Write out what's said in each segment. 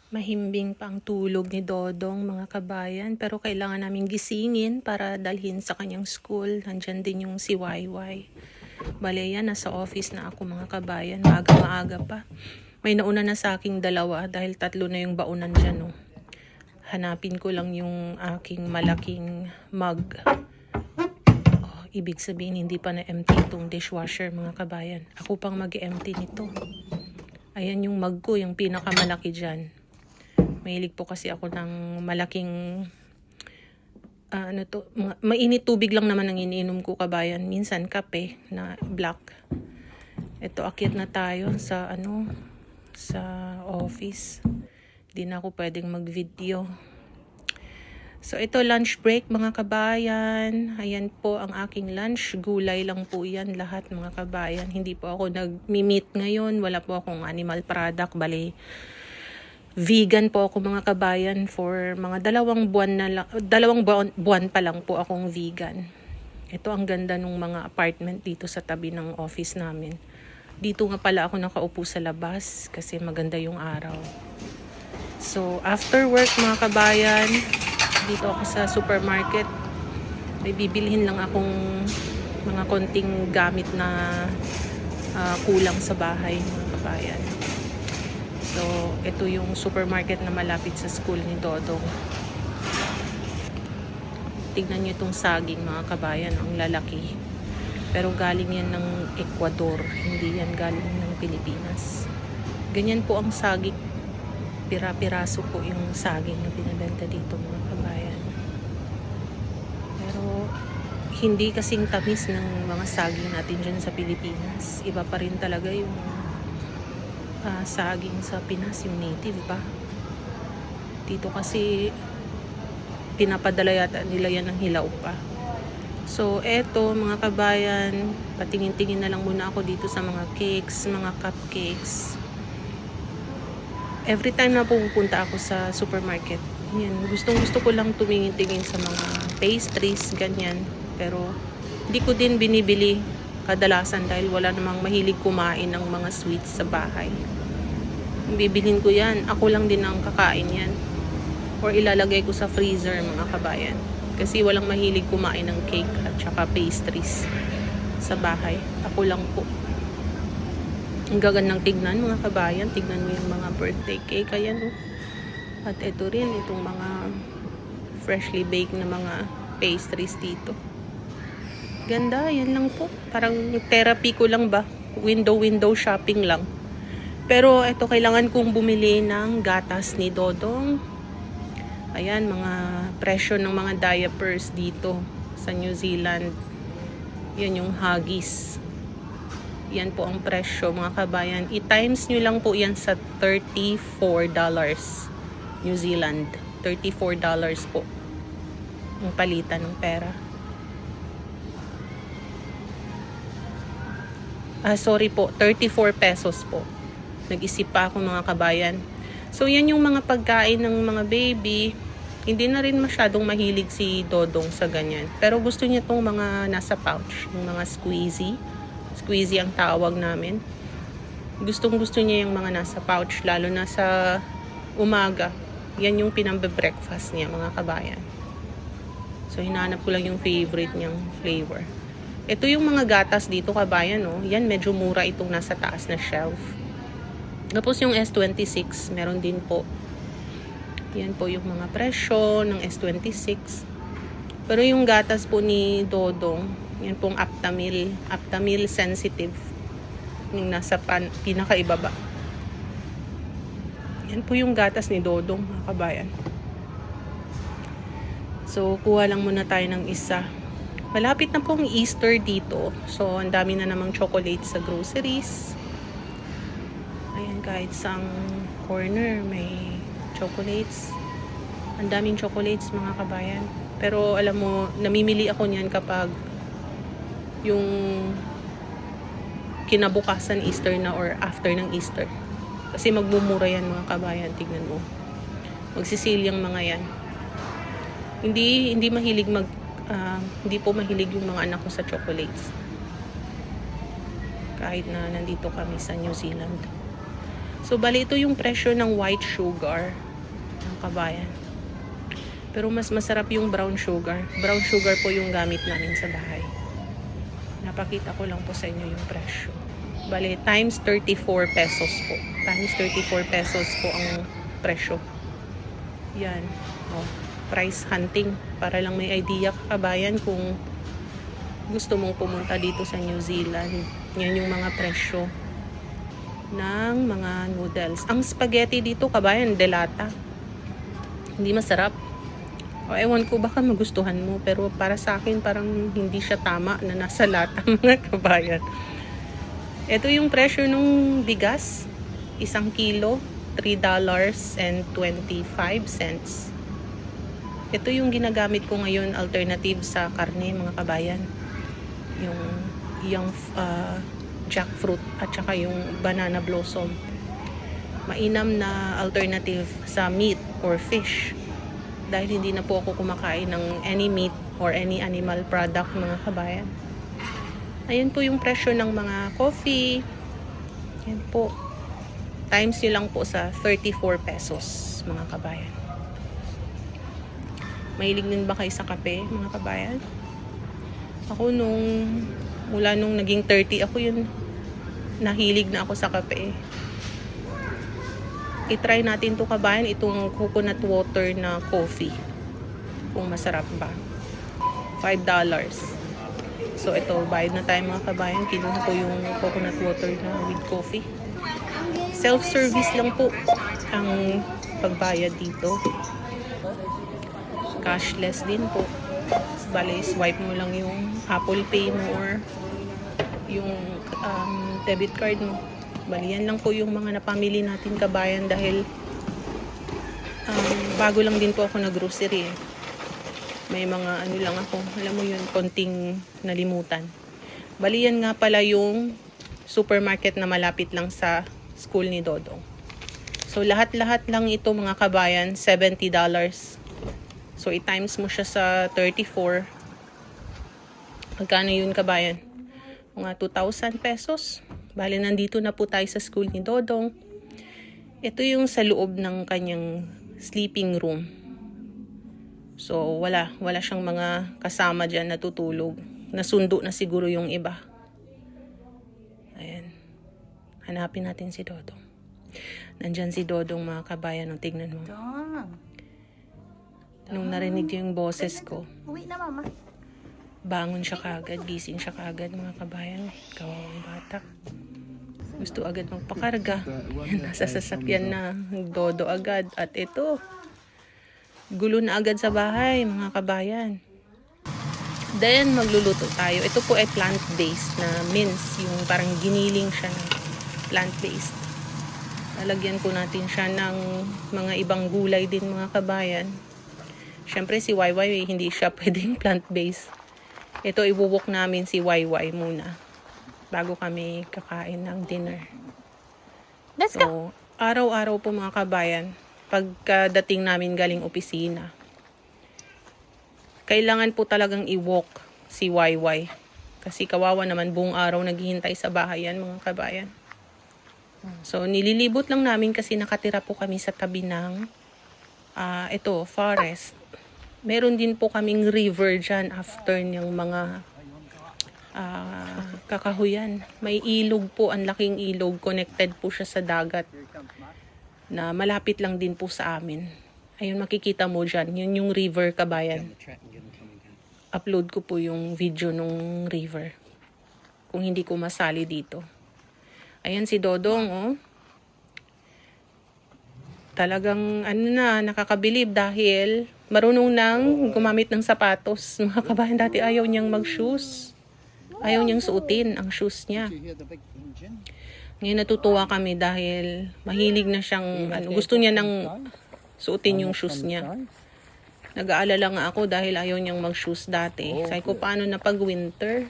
Mahimbing pa ang tulog ni Dodong, mga kabayan, pero kailangan namin gisingin para dalhin sa kanyang school. Nandyan din yung si Wayway. Bale yan, nasa office na ako, mga kabayan. Maaga pa. May nauna na sa aking dalawa dahil 3 na yung baunan dyan. Oh. Hanapin ko lang yung aking malaking mug. Oh, ibig sabihin hindi pa na empty itong dishwasher, mga kabayan. Ako pang mag-empty nito. Ayan yung mug ko, yung pinakamalaki dyan. Mahilig po kasi ako ng malaking mainit tubig lang naman ang iniinom ko, kabayan. Minsan kape na black. Ito, akyat na tayo sa sa office. Hindi na ako pwedeng mag-video. So ito, lunch break, mga kabayan. Ayan po ang aking lunch. Gulay lang po yan lahat, mga kabayan. Hindi po ako nag-meat ngayon. Wala po akong animal product. Bali, vegan po ako, mga kabayan, for mga 2 buwan na lang, 2 buwan pa lang po akong vegan. Ito ang ganda ng mga apartment dito sa tabi ng office namin. Dito nga pala ako nakaupo sa labas kasi maganda yung araw. So after work, mga kabayan, dito ako sa supermarket. May bibilhin lang akong mga konting gamit na kulang sa bahay, mga kabayan. So, ito yung supermarket na malapit sa school ni Dodong. Tignan nyo itong saging, mga kabayan, ang lalaki. Pero galing yan ng Ecuador, hindi yan galing ng Pilipinas. Ganyan po ang saging. Pira-piraso po yung saging na binibenta dito, mga kabayan. Pero, hindi kasing tamis ng mga saging natin dyan sa Pilipinas. Iba pa rin talaga yung saging sa Pinas, yung native ba? Dito kasi pinapadala yata nila yan ng hilaw pa. So eto, mga kabayan, patingin-tingin na lang muna ako dito sa mga cakes, mga cupcakes. Every time na pupunta ako sa supermarket, yan, gustong-gusto ko lang tumingin-tingin sa mga pastries, ganyan. Pero hindi ko din binibili kadalasan dahil wala namang mahilig kumain ng mga sweets sa bahay. Bibilhin ko yan. Ako lang din ang kakain yan. Or ilalagay ko sa freezer, mga kabayan. Kasi walang mahilig kumain ng cake at saka pastries sa bahay. Ako lang po. Ang gagandang tignan, mga kabayan. Tignan mo yung mga birthday cake. Ayan, oh. At ito rin, itong mga freshly baked na mga pastries dito. Ganda, yan lang po. Parang therapy ko lang ba? Window shopping lang. Pero ito, kailangan kong bumili ng gatas ni Dodong. Ayan, mga presyo ng mga diapers dito sa New Zealand. Yan yung Huggies. Yan po ang presyo, mga kabayan. I-times nyo lang po yan sa $34 New Zealand. $34 po ang palitan ng pera. Sorry po, 34 pesos po. Nag-isip pa ako, mga kabayan. So, yan yung mga pagkain ng mga baby. Hindi na rin masyadong mahilig si Dodong sa ganyan. Pero gusto niya tong mga nasa pouch, yung mga squeezy. Squeezy ang tawag namin. Gustong-gusto niya yung mga nasa pouch, lalo na sa umaga. Yan yung pinambe-breakfast niya, mga kabayan. So, hinahanap ko lang yung favorite niyang flavor. Ito yung mga gatas dito, kabayan, oh. Yan, medyo mura itong nasa taas na shelf. Tapos yung S26, meron din po. Yan po yung mga presyo ng S26. Pero yung gatas po ni Dodong, yan pong Aptamil. Aptamil sensitive. Yung nasa pinakaibaba. Yan po yung gatas ni Dodong, mga kabayan. So, kuha lang muna tayo ng isa. Malapit na pong Easter dito. So, ang dami na namang chocolates sa groceries. Ayan, kahit sa corner may chocolates. Ang daming chocolates, mga kabayan. Pero alam mo, namimili ako niyan kapag yung kinabukasan Easter na or after ng Easter. Kasi magmumura yan, mga kabayan. Tignan mo. Magsisil yung mga yan. Hindi mahilig hindi po mahilig yung mga anak ko sa chocolates. Kahit na nandito kami sa New Zealand. So, bali ito yung presyo ng white sugar ng kabayan. Pero mas masarap yung brown sugar. Brown sugar po yung gamit namin sa bahay. Napakita ko lang po sa inyo yung presyo. Bali, times 34 pesos po. Times 34 pesos po ang presyo. Yan. Oh, price hunting. Para lang may idea kabayan kung gusto mong pumunta dito sa New Zealand. Yan yung mga presyo ng mga noodles. Ang spaghetti dito kabayan, delata. Hindi masarap. O, ewan ko, baka magustuhan mo. Pero para sa akin, parang hindi siya tama na nasa lata mga kabayan. Ito yung presyo ng bigas. 1 kilo, $3.25. Ito yung ginagamit ko ngayon, alternative sa karne mga kabayan. Yung jackfruit at saka yung banana blossom. Mainam na alternative sa meat or fish. Dahil hindi na po ako kumakain ng any meat or any animal product mga kabayan. Ayan po yung presyo ng mga coffee. Ayan po. Times nyo lang po sa 34 pesos mga kabayan. Mahilig din ba kayo sa kape mga kabayan? Ako mula nung naging 30 ako yun, nahilig na ako sa kape. I-try natin to kabayan, itong coconut water na coffee. Kung masarap ba. $5. So ito, bayad na tayo mga kabayan. Kinuha ko yung coconut water na with coffee. Self-service lang po ang pagbayad dito. Cashless din po. Bale, swipe mo lang yung Apple Pay mo or yung debit card mo. Bali, yan lang po yung mga napamili natin kabayan dahil bago lang din po ako nag-grocery. May mga ano lang ako, alam mo yun, konting nalimutan. Bali, yan nga pala yung supermarket na malapit lang sa school ni Dodong. So, lahat-lahat lang ito mga kabayan, $70. So, i-times mo siya sa 34. Magkano yun kabayan? Mga 2,000 pesos. Bali, nandito na po tayo sa school ni Dodong. Ito yung sa loob ng kanyang sleeping room. So, wala siyang mga kasama dyan na tutulog. Nasundo na siguro yung iba. Ayan. Hanapin natin si Dodong. Nandyan si Dodong mga kabayan. Tignan mo. Nung narinig yung boses ko, uwi na mama. bangon siya kagad, gising siya kagad mga kabayan. Kawawang bata. Gusto agad magpakarga. Nasa sasakyan na. Dodo agad. At ito, gulo na agad sa bahay mga kabayan. Then, magluluto tayo. Ito po ay plant-based na mince. Yung parang giniling siya na plant-based. Lalagyan po natin siya ng mga ibang gulay din mga kabayan. Siyempre si YY hindi siya pwedeng plant-based. Ito iwuwok namin si YY muna bago kami kakain ng dinner. Let's So, go. araw-araw po mga kabayan, pagkadating namin galing opisina, kailangan po talagang i-walk si YY. Kasi kawawa naman buong araw naghihintay sa bahay yan mga kabayan. So, nililibot lang namin kasi nakatira po kami sa tabi ng forest. Meron din po kaming river dyan after ng mga kakahuyan. May ilog po, ang laking ilog. Connected po siya sa dagat na malapit lang din po sa amin. Ayun, makikita mo dyan. Yun yung river kabayan. Upload ko po yung video nung river. Kung hindi ko masali dito. Ayan si Dodong, oh. Talagang nakakabilib dahil marunong nang gumamit ng sapatos. Mga kabayan, dati ayaw niyang mag-shoes. Ayaw niyang suotin ang shoes niya. Ngayon natutuwa kami dahil mahilig na siyang, gusto niya nang suotin yung shoes niya. Nag-aalala nga ako dahil ayaw niyang mag-shoes dati. Sabi ko, paano na pag winter?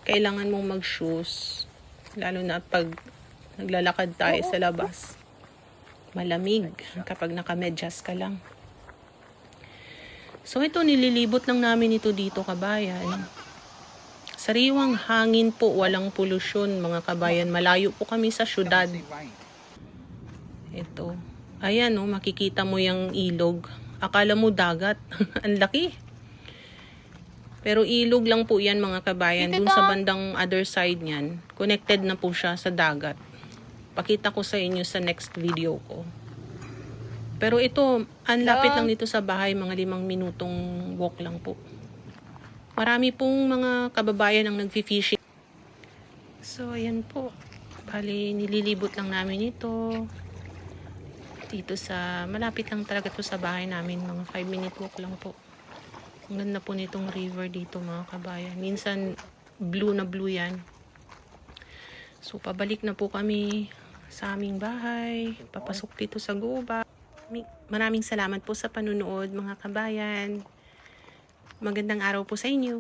Kailangan mong mag-shoes. Lalo na pag naglalakad tayo sa labas. Malamig kapag nakamedyas ka lang. So ito, nililibot lang namin ito dito kabayan. Sariwang hangin po, walang polusyon mga kabayan. Malayo po kami sa syudad. Ito. Ayan, oh, makikita mo yung ilog. Akala mo dagat. Ang laki. Pero ilog lang po yan mga kabayan. Dun sa bandang other side niyan, connected na po siya sa dagat. Pakita ko sa inyo sa next video ko. Pero ito, ang lapit lang dito sa bahay, mga 5 minutong walk lang po. Marami pong mga kababayan ang nagfi-fishing. So, ayan po. Bali, nililibot lang namin ito. Dito sa, malapit lang talaga to sa bahay namin. Mga 5-minute walk lang po. Ang ganda po nitong river dito mga kabayan. Minsan, blue na blue yan. So, pabalik na po kami sa aming bahay. Papasok dito sa gubat. Maraming salamat po sa panunood mga kabayan. Magandang araw po sa inyo.